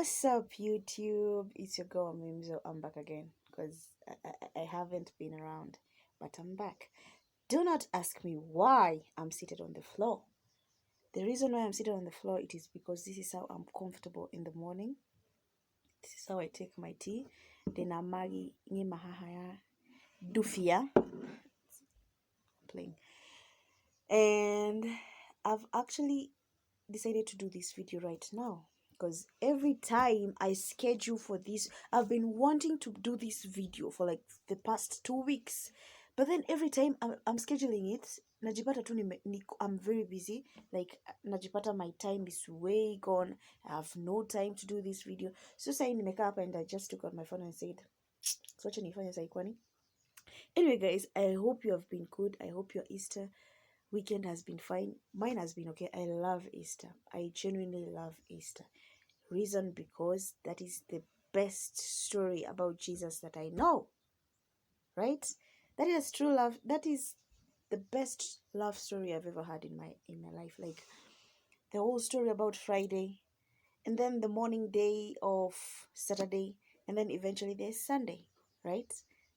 What's up, YouTube? It's your girl Mimzo. I'm back again because I haven't been around, but I'm back. Do not ask me why I'm seated on the floor. The reason why I'm seated on the floor it is because this is how I'm comfortable in the morning. This is how I take my tea. Then amagi ni mahahaya dufia playing, and I've actually decided to do this video right now because every time I schedule for this, I've been wanting to do this video for like the past 2 weeks, but then every time I'm scheduling it, najipata tu I'm very busy. Like najipata my time is way gone. I have no time to do this video. So say nimekaa hapa and I just took out my phone and said, so acha nifanye sai kwani. Anyway guys, I hope you have been good. I hope your Easter weekend has been fine. Mine has been okay. I love Easter. I genuinely love Easter. Reason because that is the best story about Jesus that I know. Right? That is true love. That is the best love story I've ever had in my life. Like the whole story about Friday, and then the morning day of Saturday, and then eventually there's Sunday, right?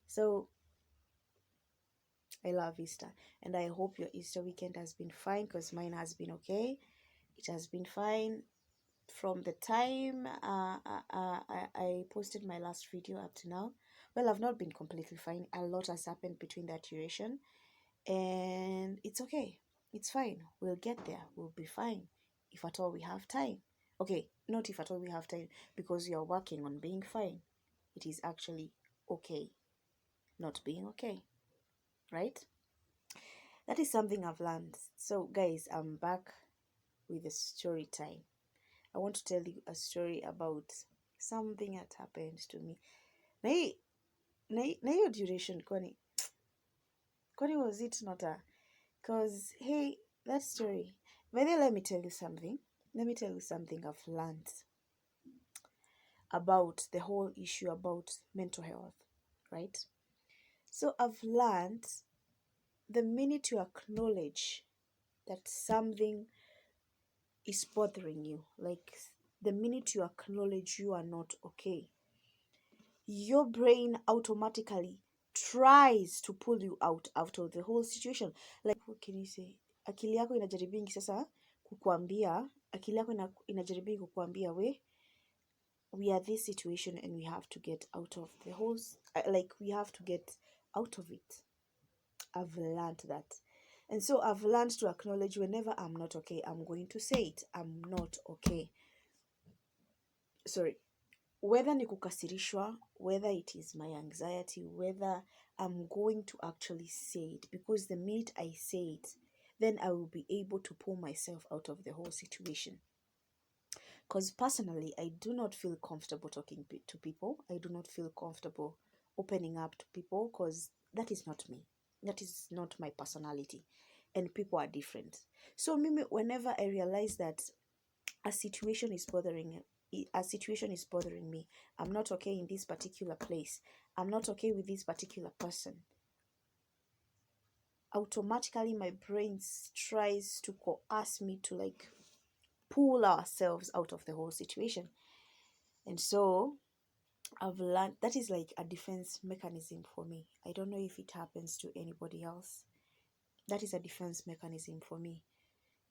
So I love Easter, and I hope your Easter weekend has been fine because mine has been okay. It has been fine from the time I posted my last video up to now. Well, I've not been completely fine. A lot has happened between that duration, and it's okay. It's fine. We'll get there. We'll be fine if at all we have time. Okay, not if at all we have time, because you're working on being fine. It is actually okay not being okay, right? That is something I've learned. So guys, I'm back with a story time. I want to tell you a story about something that happened to me. Na hiyo duration kwani was it not a, because hey, that story. But then let me tell you something. Let me tell you something I've learned about the whole issue about mental health, right? So I've learned the minute you acknowledge that something is bothering you, like the minute you acknowledge you are not okay, your brain automatically tries to pull you out of the whole situation. Like what can you say? Akili yako inajaribingi sasa kukuambia, akili yako inajaribingi kukuambia we are this situation and we have to get out of the whole, like we have to get out of it. I've learned that. And so I've learned to acknowledge whenever I'm not okay, I'm going to say it. I'm not okay. Sorry. Whether ni kukasirishwa, whether it is my anxiety, whether I'm going to actually say it. Because the minute I say it, then I will be able to pull myself out of the whole situation. Because personally, I do not feel comfortable talking to people. I do not feel comfortable opening up to people because that is not me. That is not my personality. And people are different. So whenever I realize that a situation is bothering me, I'm not okay in this particular place, I'm not okay with this particular person, automatically my brain tries to coerce me to like pull ourselves out of the whole situation. And so I've learned that is like a defense mechanism for me. I don't know if it happens to anybody else. That is a defense mechanism for me.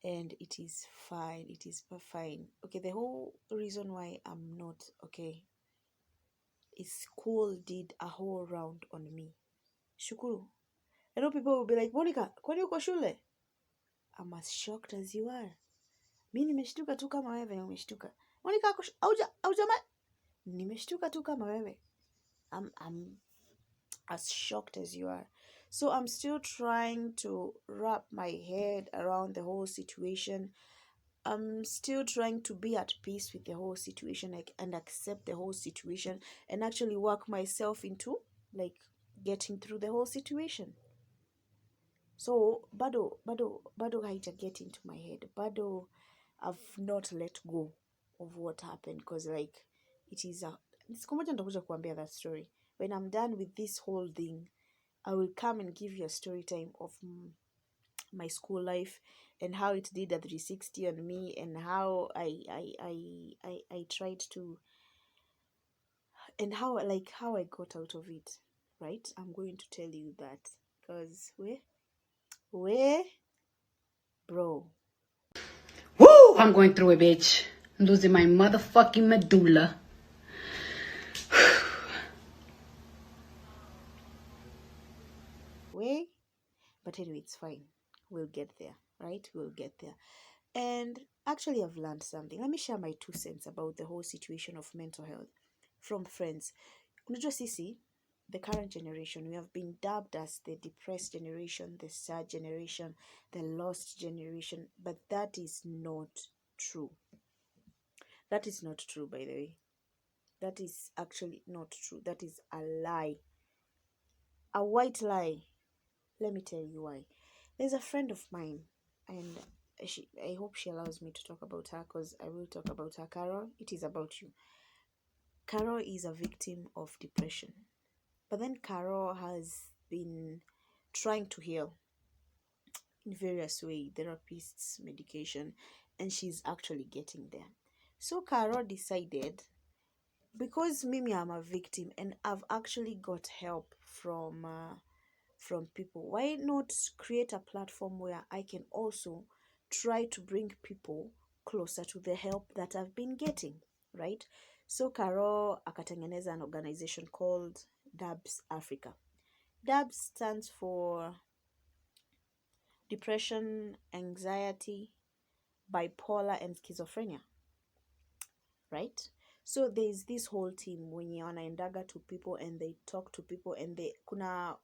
And it is fine. It is fine. Okay, the whole reason why I'm not okay is school did a whole round on me. Shukuru. I know people will be like, Monica, kwani uko shule? I'm as shocked as you are. Mi nimeshtuka tu kama wewe umeshtuka. Monica, aujama? Nimeshtuka tu kama wewe. I'm as shocked as you are. So I'm still trying to wrap my head around the whole situation. I'm still trying to be at peace with the whole situation, and accept the whole situation and actually work myself into like getting through the whole situation. So bado haija get into my head. Bado I've not let go of what happened, because like it is siku moja nitakuja kuambia that story. When I'm done with this whole thing, I will come and give you a story time of my school life and how it did a 360 on me, and how I tried to, and how I got out of it, right? I'm going to tell you that, because we bro, Woo! I'm going through it, bitch. I'm losing my motherfucking medulla. but anyway, it's fine. We'll get there, right? We'll get there. And actually, I've learned something. Let me share my 2 cents about the whole situation of mental health from friends. Unajua sisi, the current generation, we have been dubbed as the depressed generation, the sad generation, the lost generation, but that is not true. That is not true, by the way. That is actually not true. That is a lie. A white lie. Let me tell you why. There's a friend of mine, and I hope she allows me to talk about her, because I will talk about her. Carol, it is about you. Carol is a victim of depression. But then Carol has been trying to heal in various ways, therapists, medication, and she's actually getting there. So Carol decided, because Mimi, I'm a victim and I've actually got help from people, why not create a platform where I can also try to bring people closer to the help that I've been getting, right? So Carol akatengeneza an organization called DABS Africa. DABS stands for depression, anxiety, bipolar, and schizophrenia, right? So there's this whole team wenye wanaendaga to people and they talk to people, and kuna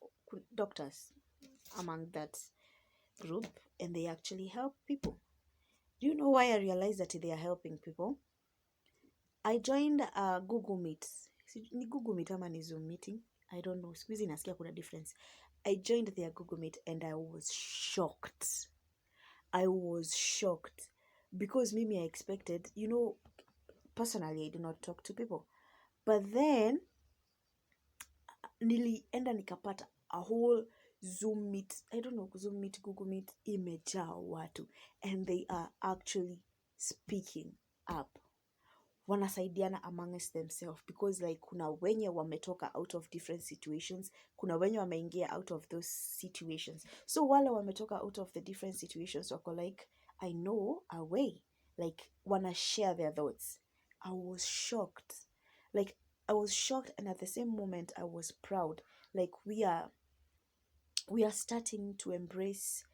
doctors among that group, and they actually help people. Do you know why I realized that they are helping people? I joined a Google Meet. Ni Google Meet ama ni Zoom meeting? I don't know. Siku hizi nasikia kuna difference. I joined their Google Meet and I was shocked. Because Mimi, I expected, personally, I do not talk to people. But then, nilienda nikapata a whole Zoom Meet, I don't know, Zoom Meet, Google Meet, imejaa watu. And they are actually speaking up. Wanasaidiana amongst themselves, because like kuna wenye wametoka out of different situations, kuna wenye wameingia out of those situations. So wale wametoka out of the different situations wako like, I know a way, like wanna share their thoughts. I was shocked, and at the same moment I was proud. Like we are starting to embrace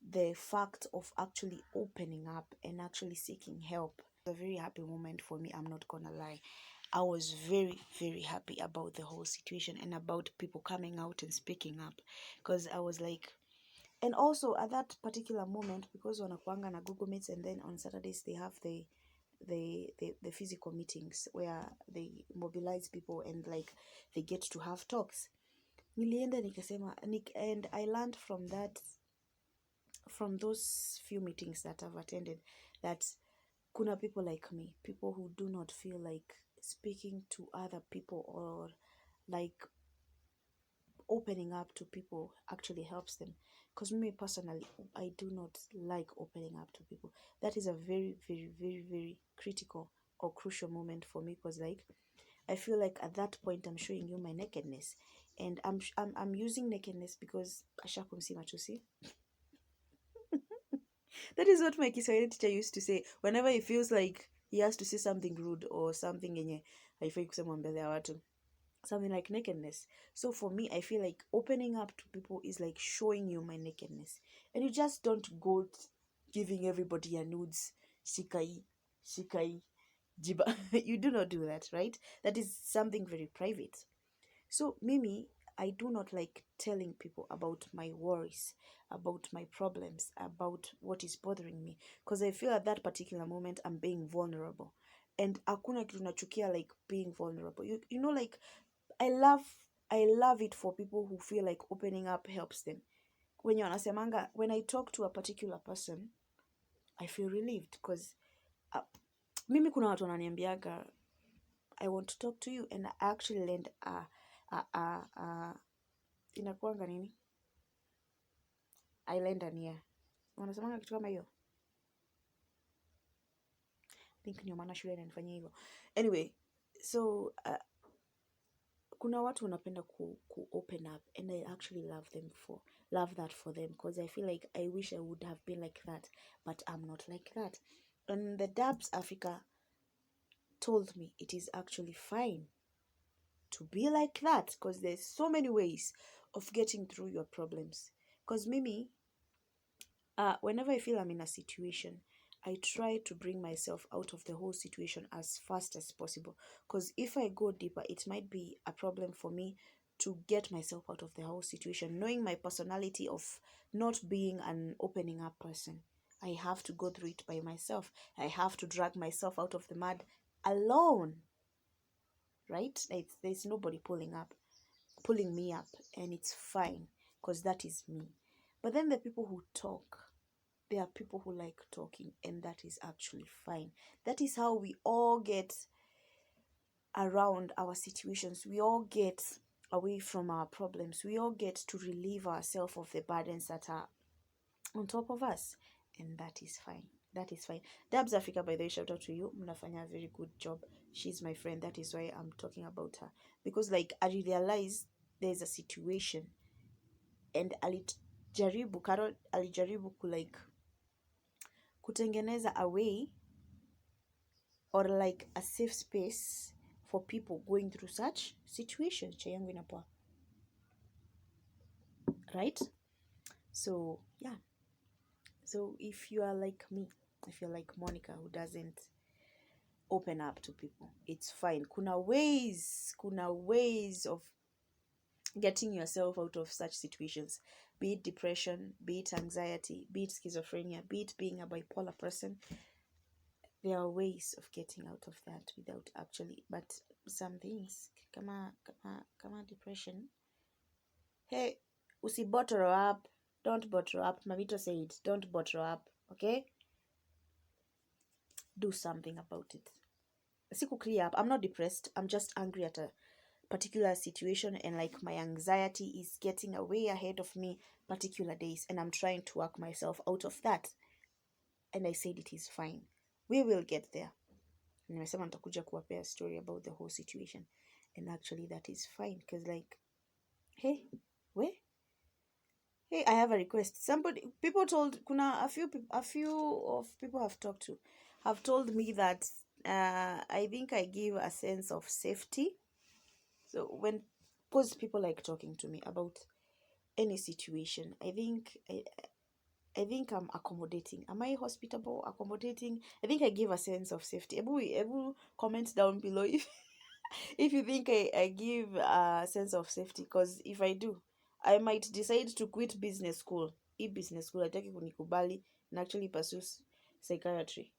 the fact of actually opening up and actually seeking help. A very happy moment for me, I'm not gonna lie. I was very, very happy about the whole situation and about people coming out and speaking up, because I was like, and also at that particular moment, because wanakuanga na Google Meets, and then on Saturdays they have the physical meetings where they mobilize people and like they get to have talks. Nilienda nikasema, and I learned from those few meetings that I've attended, that kuna people like me, people who do not feel like speaking to other people, or like opening up to people actually helps them. Because me personally, I do not like opening up to people. That is a very, very, very, very critical or crucial moment for me, because like I feel like at that point I'm showing you my nakedness, and I'm using nakedness because ashakumsi machosi. That is what my Kiswahili teacher used to say whenever he feels like he has to say something rude or something yenye haifai kusema mbele ya watu, something like nakedness. So for me, I feel like opening up to people is like showing you my nakedness, and you just don't go giving everybody your nudes, shikai jiba. You do not do that, right? That is something very private. So Mimi, I do not like telling people about my worries, about my problems, about what is bothering me, because I feel at that particular moment I'm being vulnerable, and hakuna kitu nachukia like being vulnerable. You know, like I love it for people who feel like opening up helps them. When wanasemanga, when I talk to a particular person, I feel relieved, because mimi kuna watu wananiambiaga, I want to talk to you, and I actually lend inakuanga nini, I lend an ear. wanasemanga kitu kama hiyo. I think ndio maana shule inanifanyia hivyo. Anyway, so kuna watu wanapenda ku open up, and I actually love that for them, because I feel like I wish I would have been like that, but I'm not like that. And the Dabs Africa told me it is actually fine to be like that, because there's so many ways of getting through your problems. Because Mimi, whenever I feel I'm in a situation, I try to bring myself out of the whole situation as fast as possible. Because if I go deeper, it might be a problem for me to get myself out of the whole situation. Knowing my personality of not being an opening up person, I have to go through it by myself. I have to drag myself out of the mud alone. Right? There's nobody pulling me up, and it's fine, because that is me. But then the people who talk, there are people who like talking, and that is actually fine. That is how we all get around our situations. We all get away from our problems. We all get to relieve ourselves of the burdens that are on top of us, and that is fine. That is fine. Dabs Africa, by the way, shout out to you. Mnafanya a very good job. She's my friend. That is why I'm talking about her, because like I realized there's a situation, and Carol alijaribu kutengeneza a way, or like a safe space for people going through such situations. Chayangu inapoa, right? So yeah. So if you are like me, if you're like Monica, who doesn't open up to people, it's fine. Kuna ways of getting yourself out of such situations, be it depression, be it anxiety, be it schizophrenia, be it being a bipolar person. There are ways of getting out of that without actually, but some things kama depression, hey, usi bottle up, don't bottle up. Mamito said, don't bottle up, okay? Do something about it. Siku clear up. I'm not depressed. I'm just angry at a particular situation, and like my anxiety is getting way ahead of me particular days, and I'm trying to work myself out of that. And I said it is fine. We will get there. Nimesema nitakuja kuwapea story about the whole situation, and actually that is fine, because like, hey, I have a request. A few of people I've talked to have told me that I think I give a sense of safety. So because people like talking to me about any situation, I think I'm accommodating. Am I hospitable? Accommodating? I think I give a sense of safety. Ebu comment down below if you think I give a sense of safety, because if I do, I might decide to quit business school. Business school hataki kunikubali and actually pursue psychiatry.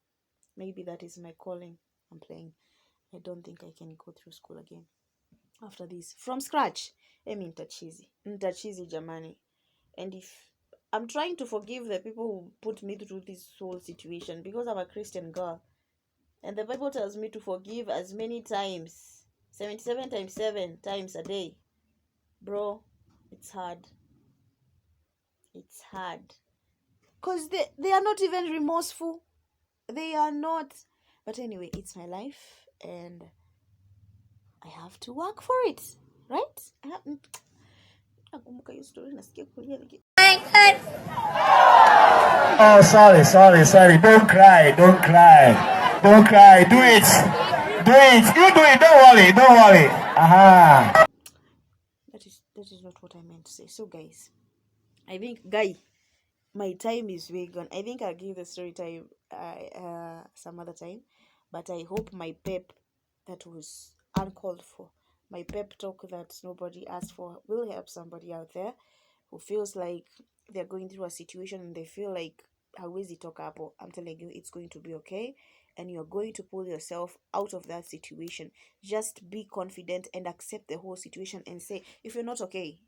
Maybe that is my calling. I'm playing. I don't think I can go through school again after this from scratch. Nitachizi jamani. And if I'm trying to forgive the people who put me through this whole situation, because I'm a Christian girl, and the Bible tells me to forgive as many times, 77 times 7 times a day. Bro, it's hard. It's hard. Because they are not even remorseful. They are not. But anyway, it's my life, and I have to work for it. Right? Nakumbuka hiyo story, nasikia kulia. Oh, sorry. Don't cry. Do it. You do it. Don't worry. Aha. That is not what I meant to say. So guys, I think my time is way gone. I think I'll give the story time some other time, but I hope my pep that was uncalled for, my pep talk that nobody asked for, will help somebody out there who feels like they're going through a situation and they feel like hawezi toka hapo. I'm telling you, it's going to be okay, and you're going to pull yourself out of that situation. Just be confident and accept the whole situation, and say, if you're not okay,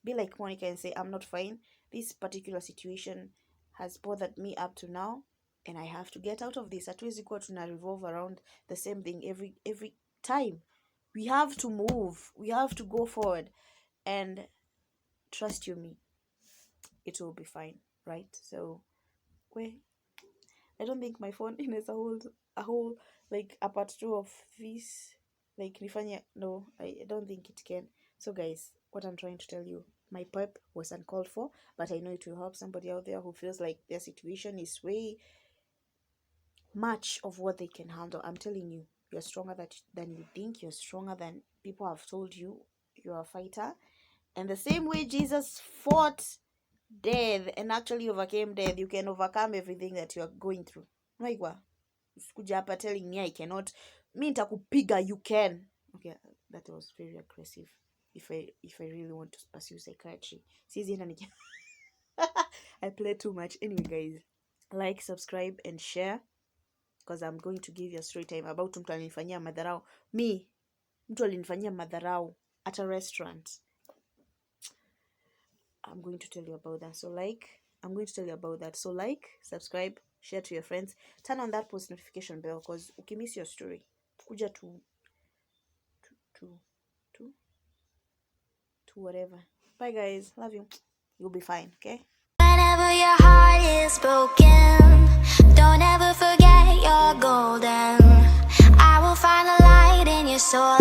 be like Monica and say, I'm not fine. This particular situation has bothered me up to now, and I have to get out of this. Hatuwezi kuwa tuna revolve around the same thing every time. We have to move. We have to go forward, and trust you me, it will be fine, right? So Wait, I don't think my phone has a whole like a part two of this. Like nifanya, no, I don't think it can. So guys, what I'm trying to tell you, my pep was uncalled for, but I know it will help somebody out there who feels like their situation is way much of what they can handle. I'm telling you, you're stronger than you think. You're stronger than people have told you. You're a fighter, and the same way Jesus fought death and actually overcame death, you can overcome everything that you are going through. Naigwa, usikuja hapa telling me I cannot. Mi nitakupiga, you can. Okay, that was very aggressive. If I really want to pursue psychiatry, I play too much. Anyway, guys, like, subscribe, and share, because I'm going to give you a story time about mtu alinifanyia madharau. Mtu alinifanyia madharau at a restaurant. I'm going to tell you about that. So like, subscribe, share to your friends, turn on that post notification bell, because ukimiss your story, kuja to whatever. Bye guys, love you. You'll be fine, okay? Whenever your heart is broken, don't ever forget you're golden. I will find a light in your soul.